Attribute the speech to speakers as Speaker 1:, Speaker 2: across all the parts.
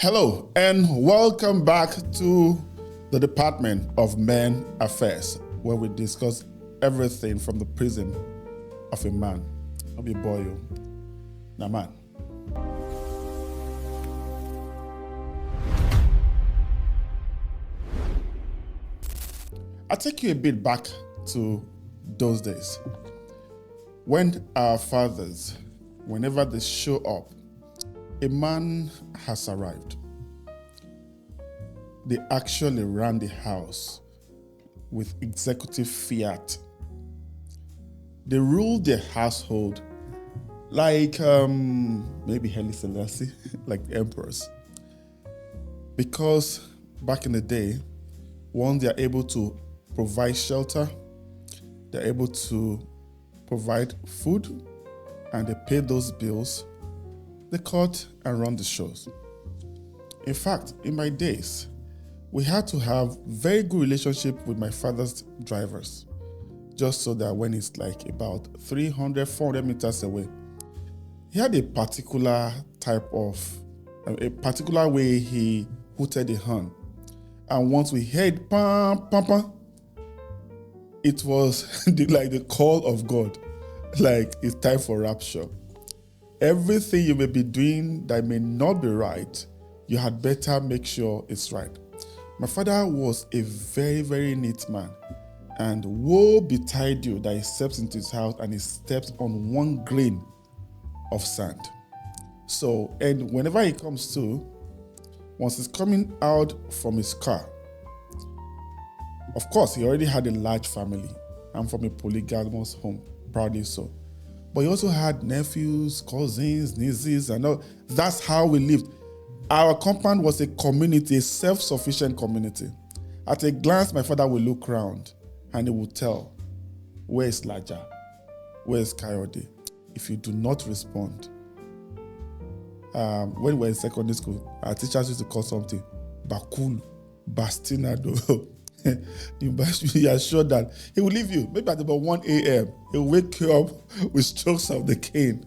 Speaker 1: Hello and welcome back to the Department of Men Affairs, where we discuss everything from the prism of a man. I'll be boy, na man. I'll take you a bit back to those days when our fathers, whenever they show up, a man has arrived. They actually ran the house with executive fiat. They ruled their household like maybe Haile Selassie, like the emperors. Because back in the day, once they are able to provide shelter, they're able to provide food, and they pay those bills, they cut and run the shows. In fact, in my days, we had to have very good relationship with my father's drivers, just so that when it's like about 300, 400 meters away, he had a particular a particular way he hooted the horn. And once we heard pam, pam, pam, it was like the call of God, like it's time for rapture. Everything you may be doing that may not be right, you had better make sure it's right. My father was a very, very neat man. And woe betide you that he steps into his house and he steps on one grain of sand. So, and whenever he comes to, once he's coming out from his car, of course, he already had a large family. I'm from a polygamous home, proudly so. But he also had nephews, cousins, nieces, and all. That's how we lived. Our compound was a community, a self-sufficient community. At a glance, my father would look around and he would tell, where is Laja? Where is Coyote? If you do not respond. When we were in secondary school, our teachers used to call something Bakul, Bastinado. You are sure that he will leave you. Maybe at about 1 a.m. He will wake you up with strokes of the cane.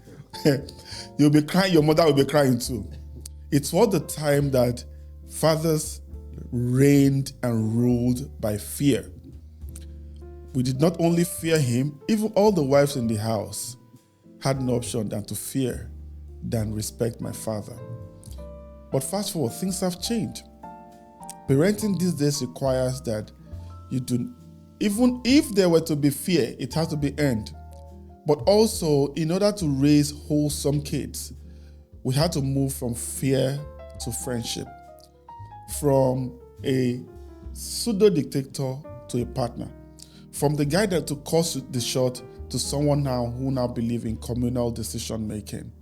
Speaker 1: You'll be crying, your mother will be crying too. It was the time that fathers reigned and ruled by fear. We did not only fear him, even all the wives in the house had no option than to fear, than respect my father. But fast forward, things have changed. Parenting these days requires that you do, even if there were to be fear, it has to be earned. But also, in order to raise wholesome kids, we had to move from fear to friendship, from a pseudo-dictator to a partner, from the guy that took calls the shot to someone now who now believes in communal decision making.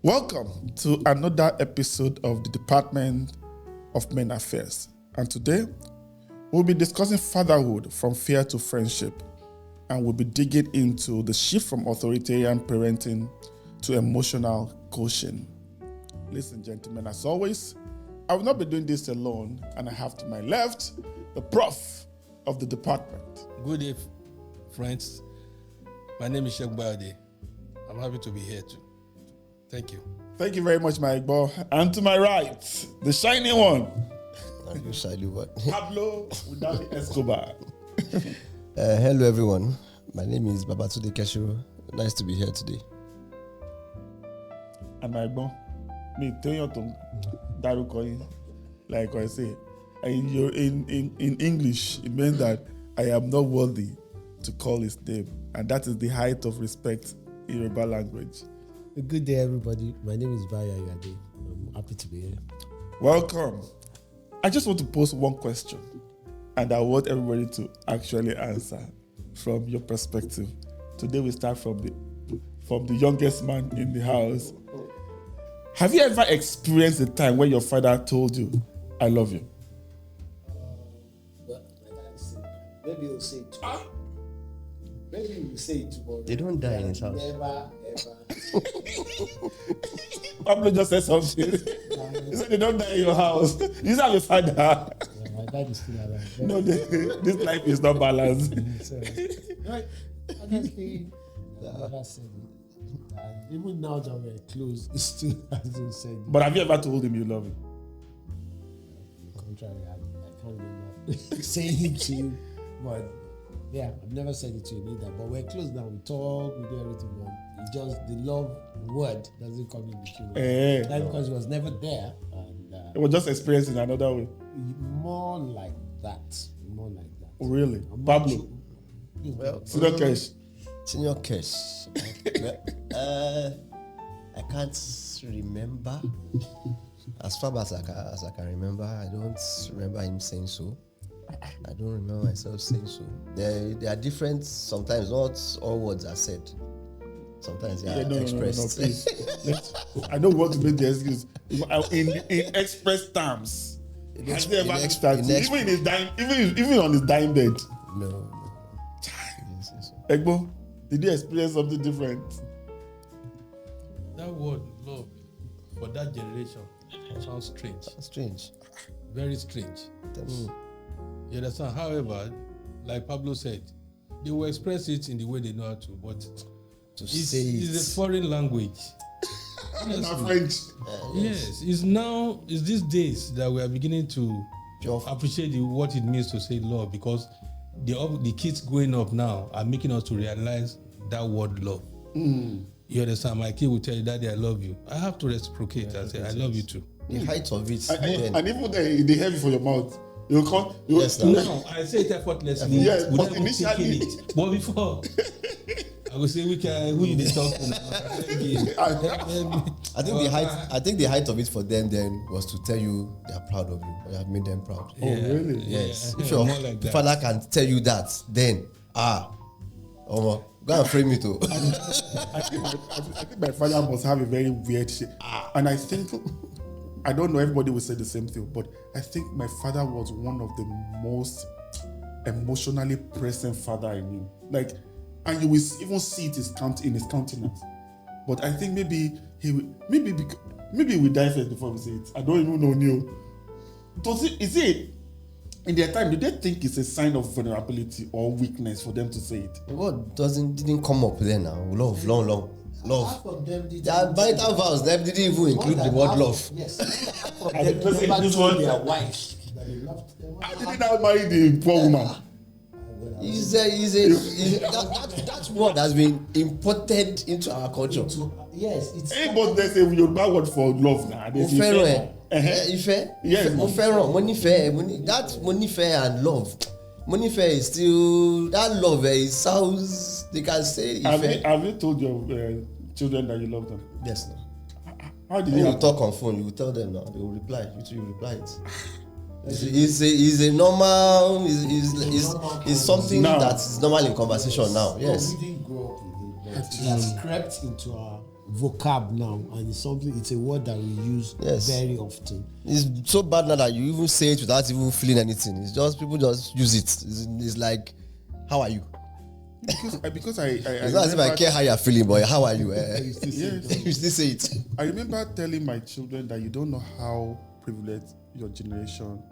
Speaker 1: Welcome to another episode of the Department of Men Affairs. And today, we'll be discussing fatherhood from fear to friendship. And we'll be digging into the shift from authoritarian parenting to emotional coaching. Listen, gentlemen, as always, I will not be doing this alone. And I have to my left, the prof of the department.
Speaker 2: Good day, friends. My name is Sheikh Bayode. I'm happy to be here too. Thank you.
Speaker 1: Thank you very much, my boy. And to my right, the shiny one.
Speaker 3: You shiny one.
Speaker 1: Pablo without the Escobar.
Speaker 3: Hello, everyone. My name is Babatunde Keshiro. Nice to be here today.
Speaker 1: And my boy, me tell you to daruko, like I say, in English, it means that I am not worthy to call his name, and that is the height of respect in Yoruba language.
Speaker 4: Good day, everybody. My name is Baya Yade. I'm happy to be here.
Speaker 1: Welcome. I just want to pose one question, and I want everybody to actually answer from your perspective. Today we start from the youngest man in the house. Have you ever experienced a time when your father told you, "I love you"?
Speaker 4: But my dad said, maybe he'll say it tomorrow. Maybe he will say it tomorrow.
Speaker 3: They don't die in his house.
Speaker 4: Never, ever.
Speaker 1: Pablo just said something. He said they don't die in your house. You have a father.
Speaker 4: Yeah, my dad is still alive.
Speaker 1: No, this life is not balanced.
Speaker 4: So, right, honestly, I never said it. And even now that we're close, it still hasn't said it.
Speaker 1: But have you ever told him you love him?
Speaker 4: On the contrary, I can't remember saying it to you. But yeah, I've never said it to him either. But we're close now. We talk, we do everything. But it just the love word doesn't come in between. That's because he was never there. And
Speaker 1: It was just experienced in another way.
Speaker 4: more like that. More like that.
Speaker 1: Oh, really?
Speaker 4: I'm not
Speaker 1: Pablo,
Speaker 4: sure-
Speaker 3: Well,
Speaker 1: Senior Kesh.
Speaker 3: Senior Kesh. I can't remember. As far as I can remember, I don't remember him saying so. I don't remember myself saying so. There are different. Sometimes not all words are said. Sometimes they are expressed.
Speaker 1: No, please. I don't want to make the excuse. In express terms. Has he ever asked that? Even in his dying, even on his dying bed.
Speaker 3: No.
Speaker 1: Egbo, did you experience something different?
Speaker 2: That word love for that generation sounds strange.
Speaker 3: Strange.
Speaker 2: Very strange.
Speaker 3: Tell me.
Speaker 2: You understand? However, like Pablo said, they will express it in the way they know how to, but it's a foreign language.
Speaker 1: Not French.
Speaker 2: Yes, it's these days that we are beginning to appreciate what it means to say love, because the kids growing up now are making us to realize that word love. You understand? My kid will tell you, Daddy, I love you. I have to reciprocate and say, I love you too.
Speaker 3: The height of it.
Speaker 1: And even they have it for your mouth. You come.
Speaker 3: Yes,
Speaker 2: No, I say it effortlessly.
Speaker 1: Yes,
Speaker 2: without
Speaker 1: but
Speaker 2: even
Speaker 1: initially-
Speaker 2: taking it. But before, I will say, who you be talking
Speaker 3: I think the height of it for them then was to tell you they are proud of you, or you have made them proud.
Speaker 1: Oh, really?
Speaker 3: Yes.
Speaker 2: Yeah,
Speaker 3: If your
Speaker 2: more like that.
Speaker 3: father can tell you that, then go and frame it too.
Speaker 1: I think my father must have a very weird shit. And I think, I don't know, everybody will say the same thing, but I think my father was one of the most emotionally present father I knew. Like, and you will even see it in his countenance. But I think maybe we die first before we say it. I don't even know, Neil. Is it in their time, do they think it's a sign of vulnerability or weakness for them to say it?
Speaker 3: The word didn't come up there now. Love.
Speaker 4: Half of them did.
Speaker 3: Their marital vows, they didn't even include the word love.
Speaker 4: Yes. Half of
Speaker 1: And
Speaker 4: them
Speaker 1: the person
Speaker 4: never
Speaker 1: this
Speaker 4: told
Speaker 1: one-
Speaker 4: their wives that they loved them.
Speaker 1: How did he now marry the poor woman?
Speaker 3: That word has been imported into our culture.
Speaker 4: Yes, it's
Speaker 1: But there's a Yoruba word for love now.
Speaker 3: Mo fẹ́ràn ẹ. Ìfẹ́.
Speaker 1: Yes,
Speaker 3: Mo fẹ́ràn. Mo nífẹ̀ẹ́. That mo nífẹ̀ẹ́ and love. Mo nífẹ̀ẹ́ is still, that love it sounds, they can say ìfẹ́.
Speaker 1: Have you told your children that you love them?
Speaker 3: Yes, no.
Speaker 1: How did
Speaker 3: When
Speaker 1: you
Speaker 3: you talk on phone, you will tell them now. They will reply. You too, you reply it. It's a normal. It's something
Speaker 1: Now.
Speaker 3: that is normal in conversation now. Yes.
Speaker 4: We didn't grow up with it, but it has crept into our vocab now, and it's a word that we use very often.
Speaker 3: It's so bad now that you even say it without even feeling anything. It's just people just use it. It's like, how are you?
Speaker 1: Because I
Speaker 3: It's not as if I care how you're feeling, but how are you?
Speaker 1: Yes.
Speaker 3: You still say it.
Speaker 1: I remember telling my children that you don't know how privileged your generation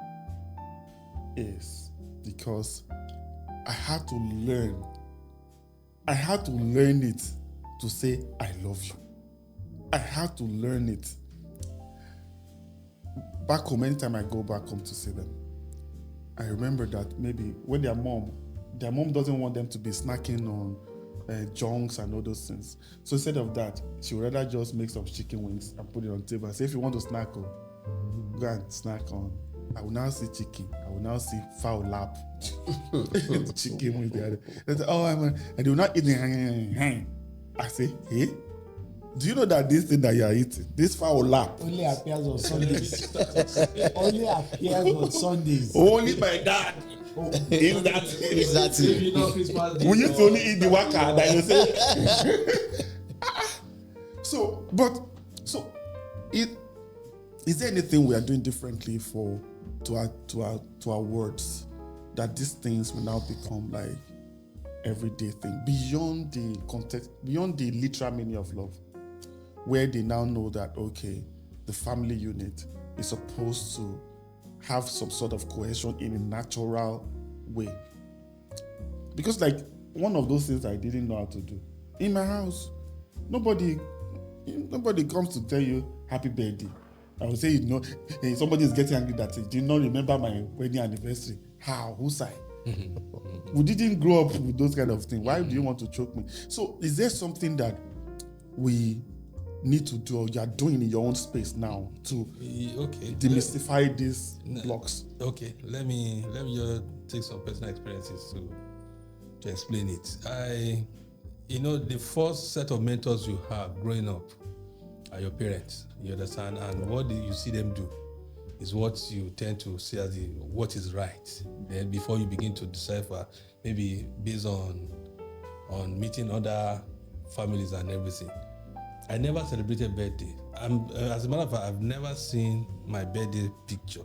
Speaker 1: is, because I had to learn it to say I love you. I had to learn it. Back home, anytime I go back home to see them, I remember that maybe when their mom doesn't want them to be snacking on junks and all those things. So instead of that, she would rather just make some chicken wings and put it on the table and say, if you want to snack on, go and snack on. I will now see chicken. I will now see fowl lap. Chicken wings. They say, and they will not eat it. I say, hey, do you know that this thing that you are eating, this fowl lap,
Speaker 4: Only appears on Sundays. Only appears on Sundays.
Speaker 1: only my dad is that thing.
Speaker 3: Exactly.
Speaker 1: We used to only eat the waka that you say. So is there anything we are doing differently to our words, that these things will now become like everyday thing beyond the context, beyond the literal meaning of love, where they now know that, okay, the family unit is supposed to have some sort of cohesion in a natural way. Because like one of those things I didn't know how to do. In my house, nobody comes to tell you happy birthday. I would say, somebody is getting angry that do you not remember my wedding anniversary? How? Whose side? We didn't grow up with those kind of things. Why do you want to choke me? So is there something that we need to do or you are doing in your own space now to demystify these blocks?
Speaker 2: Okay, let me just take some personal experiences to explain it. The first set of mentors you have growing up are your parents. You understand? And what you see them do is what you tend to see as what is right. Then before you begin to decipher, maybe based on meeting other families and everything. I never celebrated birthday. As a matter of fact, I've never seen my birthday picture.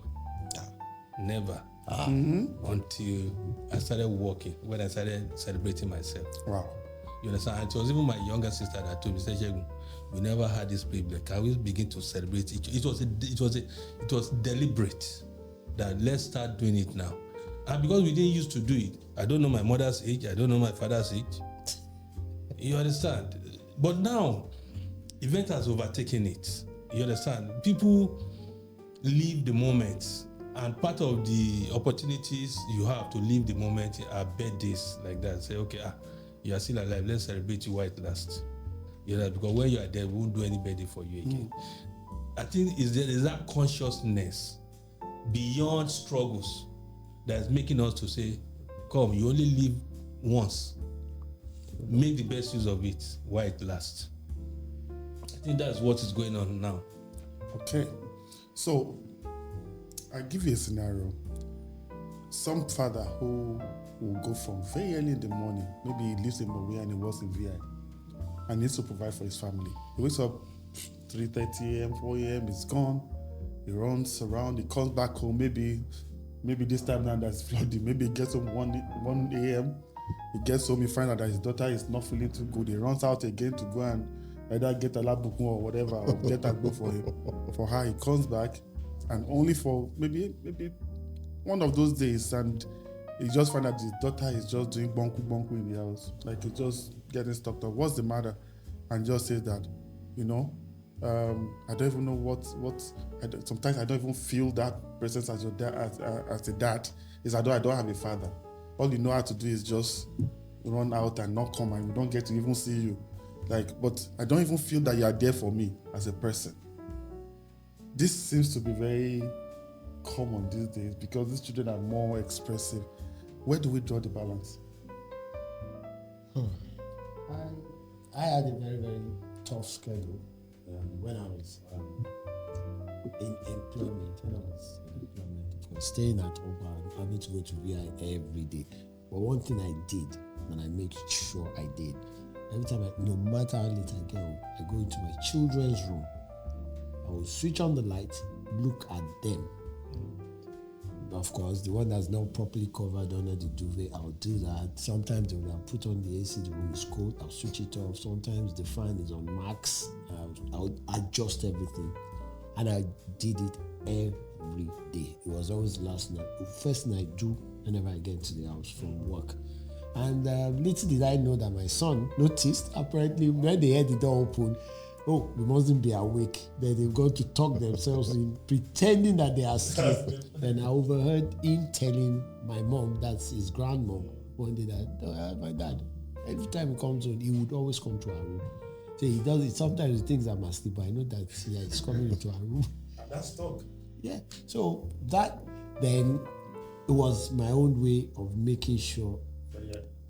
Speaker 2: Never. Until I started working, when I started celebrating myself.
Speaker 1: Wow.
Speaker 2: You understand? It was even my younger sister that told me, said, we never had this privilege. Can we begin to celebrate it? It was deliberate that let's start doing it now. And because we didn't used to do it, I don't know my mother's age, I don't know my father's age. You understand? But now, event has overtaken it. You understand? People live the moment. And part of the opportunities you have to live the moment are birthdays like that. Say, okay, you are still alive, let's celebrate you while it lasts. You know, because when you are dead, we won't do any birthday for you again. I think is that consciousness beyond struggles that is making us to say, come, you only live once. Make the best use of it while it lasts. I think that's what is going on now.
Speaker 1: Okay. So, I'll give you a scenario. Some father who will go from very early in the morning, maybe he lives in Mowe and he works in VI, and needs to provide for his family. He wakes up 3:30 a.m., 4 a.m., he's gone. He runs around, he comes back home, maybe this time now there's flooding. Maybe he gets home 1 a.m., he gets home, he finds out that his daughter is not feeling too good. He runs out again to go and either get a labukun or whatever, or get a go for him. For her, he comes back, and only for maybe one of those days, and he just find out his daughter is just doing bonku in the house. Like he's just getting stuck up. What's the matter? And just says that, I don't even know what sometimes I don't even feel that presence as your dad, as a dad. Is I don't have a father. All you know how to do is just run out and not come, and we don't get to even see you. But I don't even feel that you are there for me as a person. This seems to be very common these days because these children are more expressive. Where do we draw the balance?
Speaker 4: I had a very, very tough schedule when I was in employment. I was staying at home and having to go to VI every day. But one thing I did, and I make sure I did, every time, no matter how late I get home, I go into my children's room. I will switch on the light, look at them. Of course, the one that's not properly covered under the duvet, I'll do that. Sometimes when I put on the AC, the room is cold, I'll switch it off. Sometimes the fan is on max, I'll adjust everything. And I did it every day. It was always last night. First thing I do whenever I get to the house from work. And little did I know that my son noticed, apparently, when they heard the door open, we mustn't be awake. Then they've got to talk themselves in, pretending that they are asleep. Then I overheard him telling my mom, that's his grandmom, one day that, my dad, every time he comes home, he would always come to our room. So he does it. Sometimes he thinks I'm asleep, but I know that he's coming into our room.
Speaker 1: That's talk.
Speaker 4: Yeah. So that then it was my own way of making sure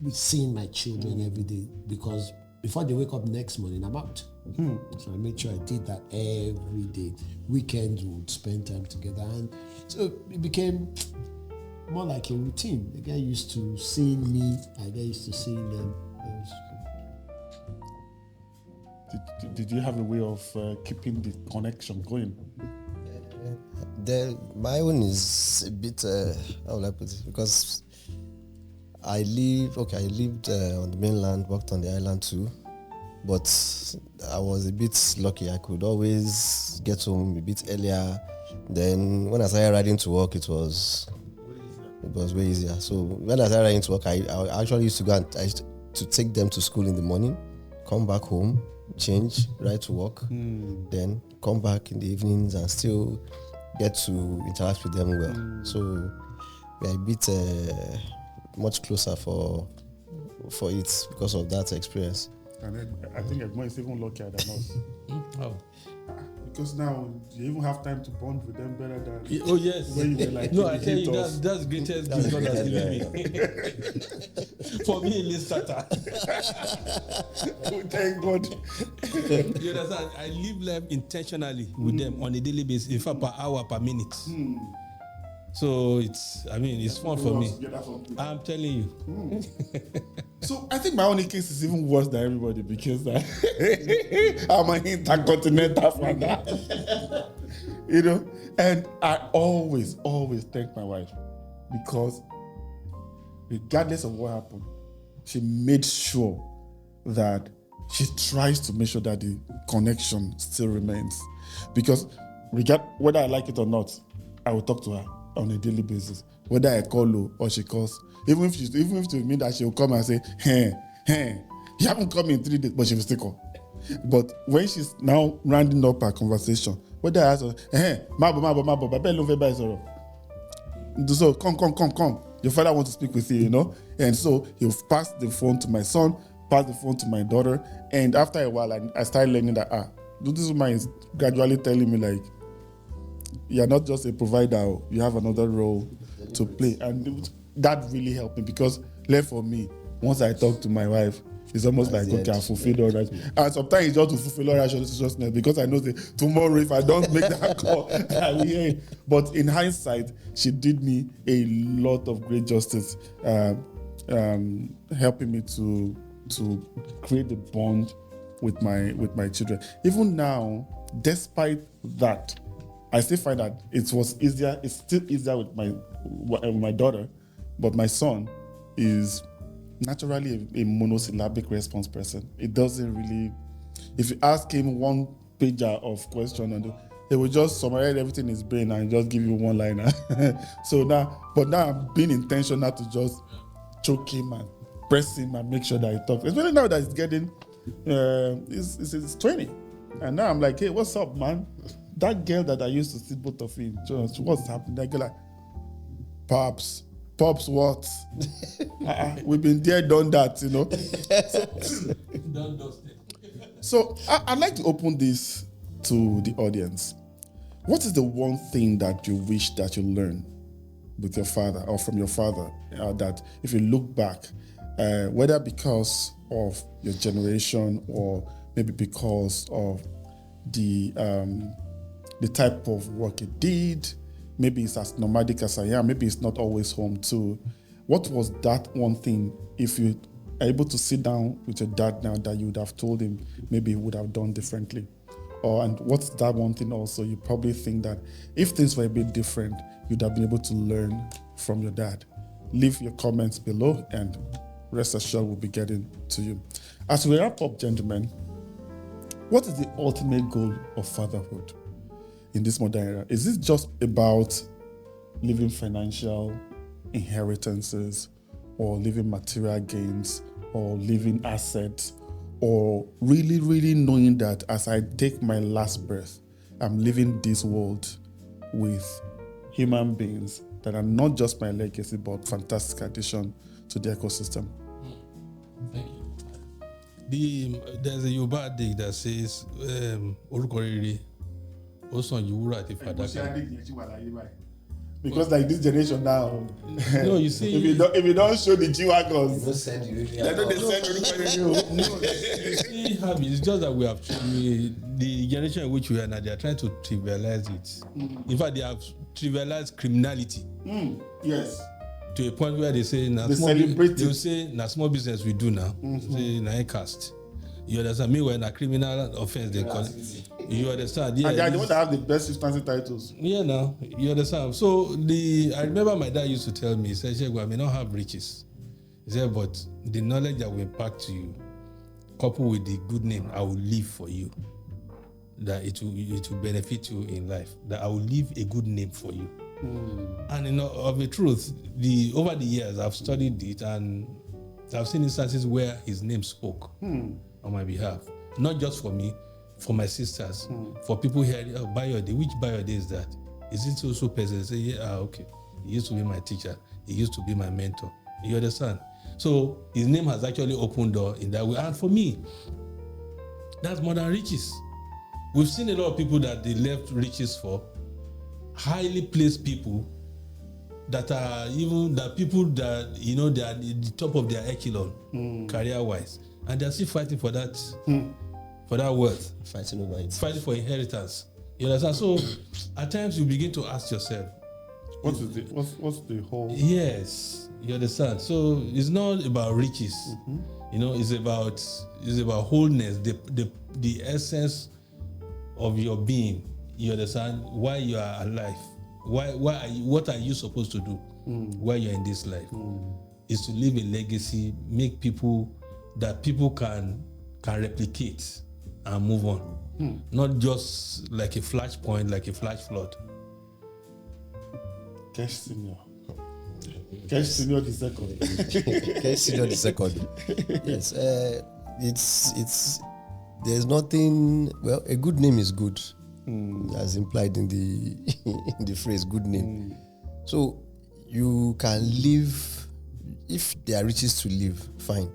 Speaker 4: seeing my children every day, because before they wake up next morning, I'm out. So I made sure I did that every day. Weekends we would spend time together, and so it became more like a routine. They get used to seeing me, I get used to seeing them.
Speaker 1: Did you have a way of keeping the connection going?
Speaker 3: My own is a bit, how will I put it? Because I lived on the mainland, worked on the island too, but I was a bit lucky. I could always get home a bit earlier, Then when I started riding to work, it was way easier. So when I started riding to work, I actually used to go and I used to take them to school in the morning, come back home, change, ride to work, then come back in the evenings and still get to interact with them well. So we're a bit much closer for it because of that experience.
Speaker 1: And then I think Egmont is even luckier than us.
Speaker 2: Oh.
Speaker 1: Because now you even have time to bond with them better than
Speaker 2: Oh yes.
Speaker 1: when you were like
Speaker 2: No, I tell you
Speaker 1: teenagers.
Speaker 2: that's the greatest gift God has given me. For me, a late starter.
Speaker 1: Thank God.
Speaker 2: You understand? I live life intentionally with them on a daily basis, in fact, per hour, per minute. So it's fun for me. I'm telling you.
Speaker 1: So I think my only case is even worse than everybody because I'm an intercontinental father. You know, and I always thank my wife because regardless of what happened, she made sure that she tries to make sure that the connection still remains. Because whether I like it or not, I will talk to her on a daily basis. Whether I call her or she calls, even if to mean that she will come and say, hey, you haven't come in 3 days, but she will still call. But when she's now rounding up her conversation, whether I ask her, Mabo, so come. Your father wants to speak with you, you know? And so he'll pass the phone to my son, pass the phone to my daughter. And after a while, I started learning that, this woman is gradually telling me, like, you're not just a provider, you have another role to play. And that really helped me because, left for me, once I talk to my wife, it's almost like, okay, I fulfilled all right. And sometimes it's just to fulfill all righteousness because I know that tomorrow, if I don't make that call, I will hear it. But in hindsight, she did me a lot of great justice, helping me to create the bond with my children. Even now, despite that, I still find that it was easier. It's still easier with my daughter, but my son is naturally a monosyllabic response person. It doesn't really. If you ask him one pager of question, he will just summarize everything in his brain and just give you one liner. So now I'm being intentional to just choke him and press him and make sure that he talks. Especially now that he's getting, he's 20, and now I'm like, hey, what's up, man? That girl that I used to see both of you, what's happening? That girl like, Pops, what? We've been there, done that, you know. So I'd like to open this to the audience. What is the one thing that you wish that you learned with your father or from your father that if you look back, whether because of your generation or maybe because of the type of work he did, maybe it's as nomadic as I am, maybe it's not always home too. What was that one thing, if you are able to sit down with your dad now, that you would have told him maybe he would have done differently? And what's that one thing also you probably think that if things were a bit different, you'd have been able to learn from your dad? Leave your comments below and rest assured we'll be getting to you. As we wrap up, gentlemen, what is the ultimate goal of fatherhood in this modern era? Is this just about leaving financial inheritances or leaving material gains or leaving assets, or really, really knowing that as I take my last breath, I'm leaving this world with human beings that are not just my legacy, but fantastic addition to the ecosystem?
Speaker 2: Thank you. There's a Yoruba adage that says, "Orúkọ rere, ó sàn ju wúrà àti fàdákà."
Speaker 1: Because like this generation now,
Speaker 2: no, you see,
Speaker 1: if you don't show the G-Wagons,
Speaker 3: They'll send you.
Speaker 1: they don't send you.
Speaker 2: you see, it's just that the generation in which we are now, they are trying to trivialize it. In fact, they have trivialized criminality.
Speaker 1: Yes.
Speaker 2: To a point where they say, they'll say, na small business we do now. Say, na cast. You understand? Meanwhile, na criminal offense they call it. You understand? Yeah.
Speaker 1: And they are the ones that have the best substantial titles.
Speaker 2: Yeah, now you understand. So I remember my dad used to tell me, he said, "Shegu, I may not have riches." He said, "But the knowledge that will impact you, coupled with the good name I will leave for you, that it will benefit you in life, that I will leave a good name for you. And of the truth, over the years I've studied it, and I've seen instances where his name spoke on my behalf, not just for me, for my sisters, for people here. Bayode, which Bayode is that? Is it also person? They say, yeah, okay. He used to be my teacher. He used to be my mentor. You understand? So his name has actually opened door in that way. And for me, that's more than riches. We've seen a lot of people that they left riches for, highly placed people that are people that, they are at the top of their echelon, career-wise. And they're still fighting for that, for that wealth.
Speaker 3: Fighting over it.
Speaker 2: Fighting for inheritance. You understand? So at times you begin to ask yourself,
Speaker 1: what's the whole?
Speaker 2: Yes, you understand. So it's not about riches. It's about wholeness, the essence of your being. You understand why you are alive. What are you supposed to do while you're in this life? Is to leave a legacy, make people that people can replicate and move on. Not just like a flash point, like a flash flood.
Speaker 1: Cash Senior. Cash Senior the second.
Speaker 3: Cash Senior the second. Yes. It's there's nothing. Well, a good name is good, as implied in the in the phrase "good name." So you can live if there are riches to live, fine.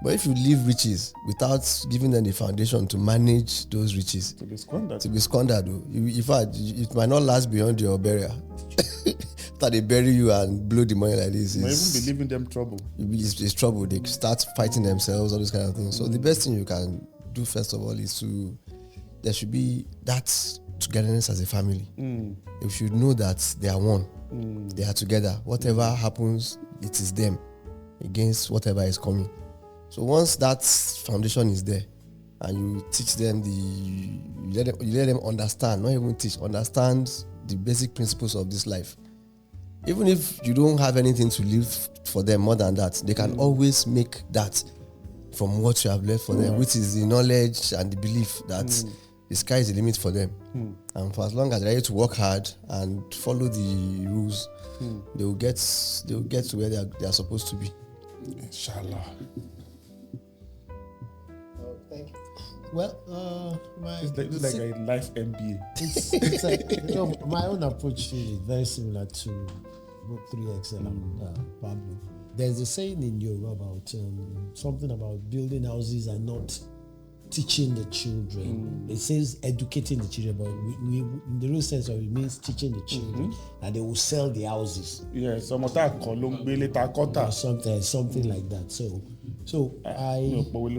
Speaker 3: But if you leave riches without giving them the foundation to manage those riches,
Speaker 1: To be squandered.
Speaker 3: in fact, it might not last beyond your burial. After they bury you and blow the money like this,
Speaker 1: You might even be leaving them trouble.
Speaker 3: it's trouble. They start fighting themselves, all those kind of things. So the best thing you can do first of all is there should be that togetherness as a family. You should know that they are one. They are together. Whatever happens, it is them against whatever is coming. So once that foundation is there, and you teach them you let them understand, not even teach, understand the basic principles of this life. Even if you don't have anything to leave for them more than that, they can always make that from what you have left for them, which is the knowledge and the belief that the sky is the limit for them. And for as long as they're able to work hard and follow the rules, they will get to where they are supposed to be.
Speaker 1: Inshallah.
Speaker 4: Thank you. Well,
Speaker 1: It's like a life MBA.
Speaker 4: it's like, my own approach to it is very similar to both 3XL and Pablo. There's a saying in Yoruba about something about building houses and not teaching the children. It says educating the children, but we in the real sense of it means teaching the children that they will sell the houses.
Speaker 1: Yeah, so or
Speaker 4: Or something like that. So I for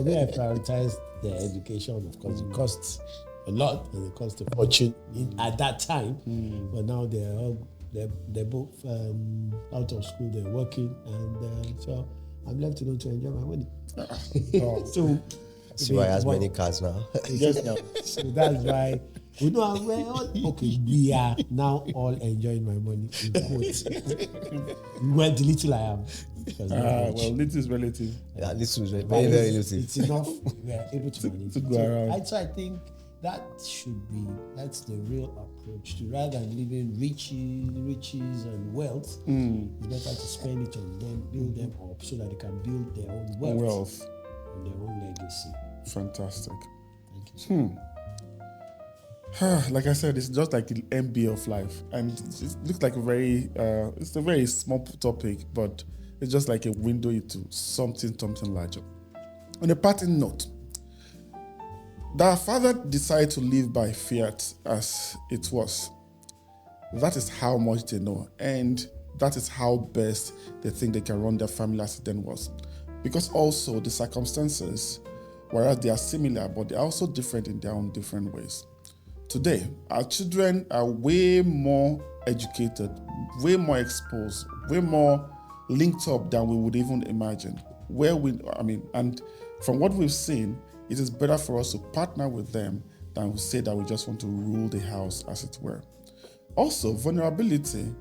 Speaker 4: me, I prioritize the education. Of course, it costs a lot and it costs a fortune at that time. But now they're both out of school. They're working, and so I'm left alone to enjoy my money. So
Speaker 3: why he has many cars now.
Speaker 1: Yes, now.
Speaker 4: So that's why we are now all enjoying my money in quotes. Well, the little I am.
Speaker 1: Well, little is relative.
Speaker 3: Yeah, little is very, very relative.
Speaker 4: It's enough. We are able to manage.
Speaker 1: To go around.
Speaker 4: So I think that's the real approach to rather than living riches and wealth. It's better to spend it on them, build them up so that they can build their own wealth. And their own legacy.
Speaker 1: Fantastic.
Speaker 4: Thank you.
Speaker 1: Like I said, it's just like the MBA of life, and it looks like it's a very small topic, but it's just like a window into something larger. On a parting note, their father decided to live by fiat as it was. That is how much they know, and that is how best they think they can run their family as it then was. Because also the circumstances, whereas they are similar, but they are also different in their own different ways. Today, our children are way more educated, way more exposed, way more linked up than we would even imagine. And from what we've seen, it is better for us to partner with them than to say that we just want to rule the house, as it were. Also, vulnerability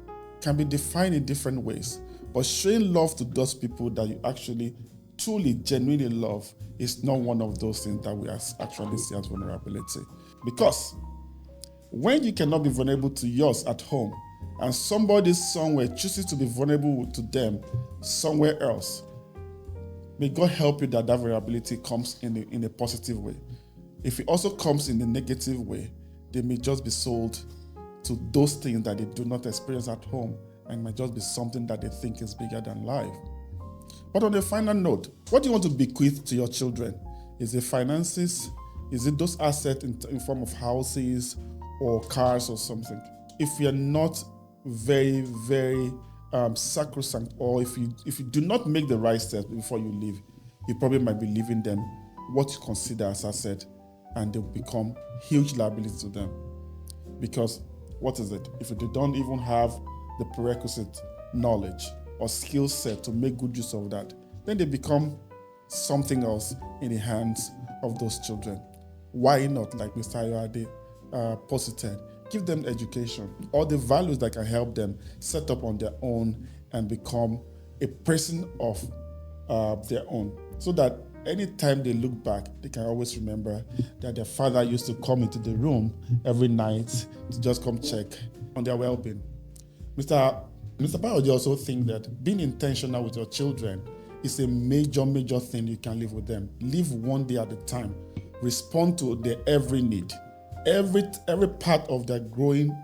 Speaker 1: can be defined in different ways, but showing love to those people that you actually truly, genuinely love is not one of those things that we actually see as vulnerability. Because when you cannot be vulnerable to yours at home, and somebody somewhere chooses to be vulnerable to them somewhere else, may God help you that vulnerability comes in a positive way. If it also comes in a negative way, they may just be sold to those things that they do not experience at home, and might just be something that they think is bigger than life. But on a final note, what do you want to bequeath to your children? Is it finances? Is it those assets in form of houses or cars or something? If you're not very, very sacrosanct, or if you do not make the right steps before you leave, you probably might be leaving them what you consider as asset, and they'll become huge liability to them. Because what is it? If they don't even have the prerequisite knowledge or skill set to make good use of that, then they become something else in the hands of those children. Why not, like Mr. Ayoade posited, give them education, all the values that can help them set up on their own and become a person of their own, so that anytime they look back, they can always remember that their father used to come into the room every night to just come check on their well-being. Mr. Bayode also think that being intentional with your children is a major, major thing you can live with them. Live one day at a time. Respond to their every need. Every part of their growing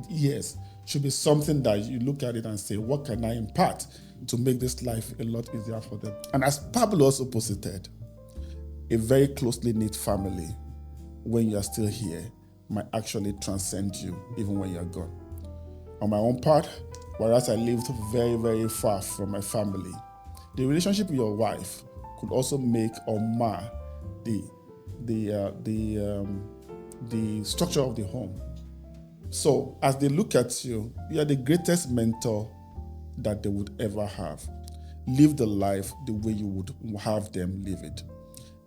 Speaker 1: years should be something that you look at it and say, what can I impart to make this life a lot easier for them? And as Pablo also posited, a very closely knit family, when you are still here, might actually transcend you even when you are gone. On my own part, whereas I lived very, very far from my family, the relationship with your wife could also make or mar the structure of the home. So as they look at you, you are the greatest mentor that they would ever have. Live the life the way you would have them live it.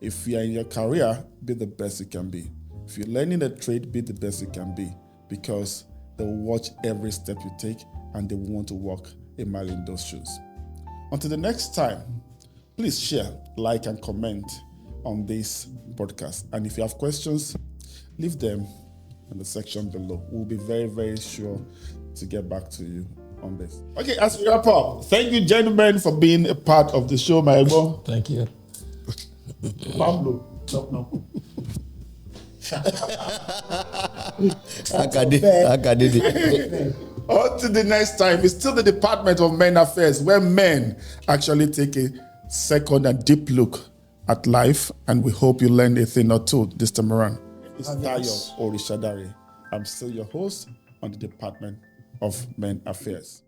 Speaker 1: If you are in your career, be the best you can be. If you're learning a trade, be the best you can be, because they will watch every step you take and they will want to walk a mile in those shoes. Until the next time, please share, like, and comment on this podcast. And if you have questions, leave them in the section below. We'll be very, very sure to get back to you on this. Okay, as we wrap up, thank you, gentlemen, for being a part of the show, my ego.
Speaker 2: Thank you.
Speaker 1: Pablo, no. Until the next time, it's still the Department of Men Affairs, where men actually take a second and deep look at life, and we hope you learned a thing or two this time around. It's Dayo Orishadare. I'm still your host on the Department of Men Affairs.